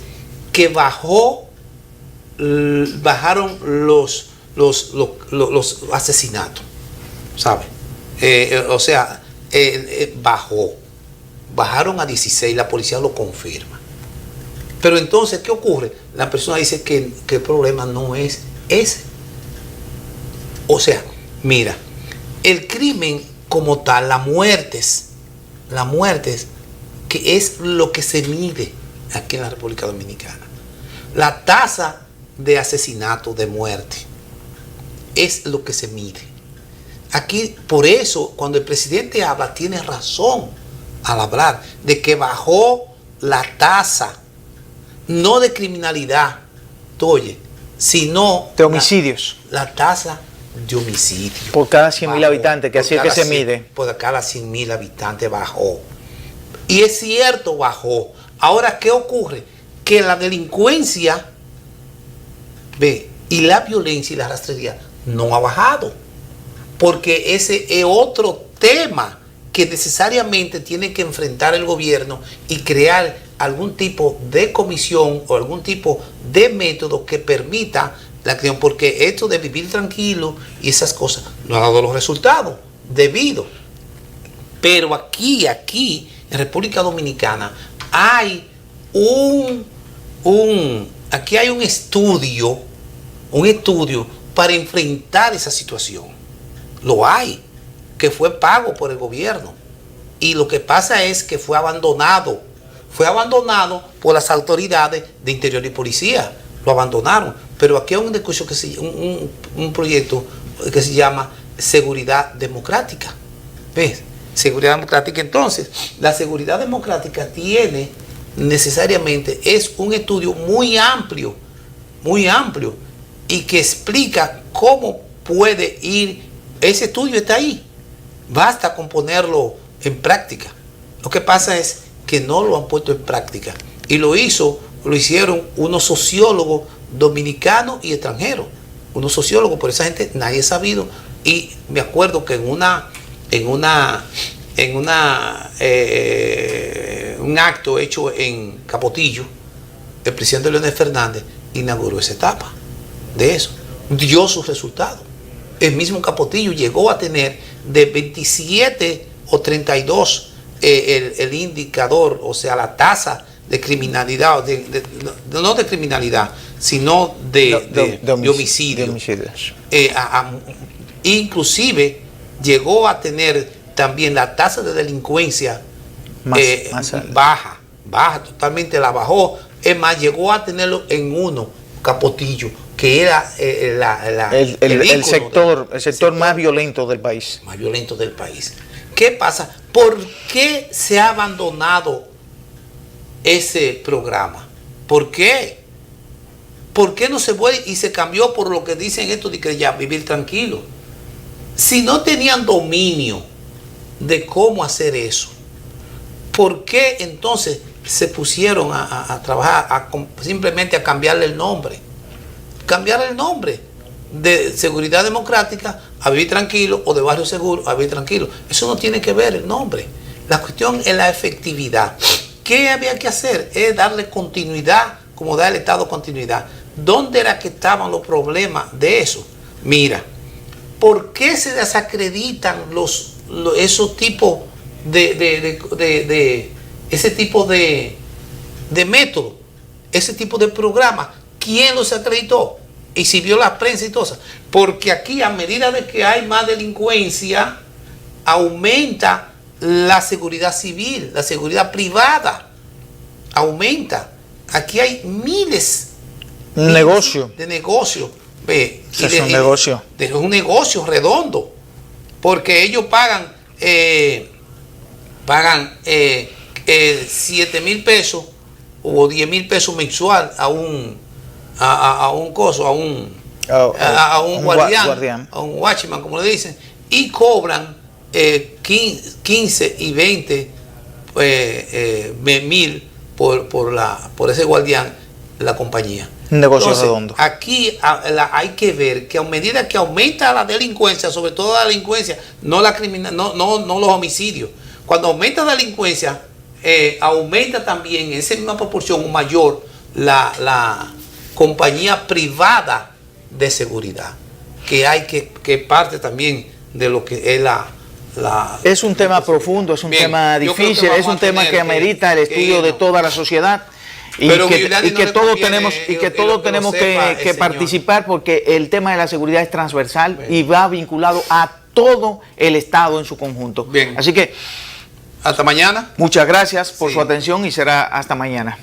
Speaker 3: que bajaron los asesinatos, ¿sabes? Bajaron a 16, la policía lo confirma. Pero entonces, ¿qué ocurre? La persona dice que el problema no es ese. O sea, mira, el crimen como tal, las muertes, que es lo que se mide aquí en la República Dominicana. La tasa de asesinato, de muerte, es lo que se mide. Aquí, por eso, cuando el presidente habla, tiene razón al hablar de que bajó la tasa, no de criminalidad, sino
Speaker 2: de homicidios.
Speaker 3: La tasa de homicidio.
Speaker 2: Por cada 100,000 habitantes, que así es que se mide.
Speaker 3: Por cada 100,000 habitantes bajó. Y es cierto, bajó. Ahora, ¿qué ocurre? Que la delincuencia, y la violencia y la rastrería no ha bajado. Porque ese es otro tema que necesariamente tiene que enfrentar el gobierno y crear algún tipo de comisión o algún tipo de método que permita la acción, porque esto de vivir tranquilo y esas cosas no ha dado los resultados debido. Pero aquí en República Dominicana hay aquí hay un estudio para enfrentar esa situación. Lo hay, que fue pago por el gobierno. Y lo que pasa es que fue abandonado por las autoridades de Interior y Policía. Lo abandonaron. Pero aquí hay un proyecto que se llama Seguridad Democrática. ¿Ves? Seguridad Democrática. Entonces, la seguridad democrática es un estudio muy amplio, y que explica cómo puede ir. Ese estudio está ahí. Basta con ponerlo en práctica. Lo que pasa es que no lo han puesto en práctica. Y lo hicieron unos sociólogos dominicanos y extranjeros. Unos sociólogos, por esa gente nadie ha sabido. Y me acuerdo que en un acto hecho en Capotillo, el presidente Leonel Fernández inauguró esa etapa de eso. Dio sus resultados. El mismo Capotillo llegó a tener de 27 o 32 el indicador, o sea, la tasa de criminalidad, no de criminalidad, sino de homicidio. Inclusive llegó a tener también la tasa de delincuencia baja, totalmente la bajó. Es más, llegó a tenerlo en uno, Capotillo, que era el
Speaker 2: sector más violento del país.
Speaker 3: Más violento del país. ¿Qué pasa? ¿Por qué se ha abandonado ese programa? ¿Por qué? ¿Por qué no se puede y se cambió por lo que dicen esto de que ya vivir tranquilo? Si no tenían dominio de cómo hacer eso, ¿por qué entonces se pusieron a trabajar simplemente a cambiarle el nombre? Cambiar el nombre de Seguridad Democrática a Vivir Tranquilo, o de Barrio Seguro a Vivir Tranquilo. Eso no tiene que ver el nombre. La cuestión es la efectividad. ¿Qué había que hacer? Es darle continuidad, como da el Estado continuidad. ¿Dónde era que estaban los problemas de eso? Mira, ¿por qué se desacreditan esos tipos ese tipo de método, ese tipo de programa? ¿Quién los acreditó? Y si vio la prensa y todo eso. Porque aquí, a medida de que hay más delincuencia, aumenta la seguridad civil, la seguridad privada aumenta. Aquí hay miles de negocios.
Speaker 2: Es un negocio.
Speaker 3: Es un negocio redondo. Porque ellos pagan 7,000 pesos o 10,000 pesos mensual a un guardián, a un watchman, como le dicen, y cobran 15 y 20 mil por ese guardián, la compañía.
Speaker 2: Un negocio redondo.
Speaker 3: Aquí hay que ver que a medida que aumenta la delincuencia, sobre todo la delincuencia, no los homicidios, cuando aumenta la delincuencia, aumenta también en esa misma proporción o mayor la compañía privada de seguridad, que parte también de lo que es
Speaker 2: es un tema profundo, es un tema difícil, es un tema que amerita el estudio de toda la sociedad. Y que todos tenemos que participar, porque el tema de la seguridad es transversal y va vinculado a todo el Estado en su conjunto.
Speaker 3: Bien.
Speaker 2: Así que
Speaker 3: hasta mañana.
Speaker 2: Muchas gracias por su atención y será hasta mañana.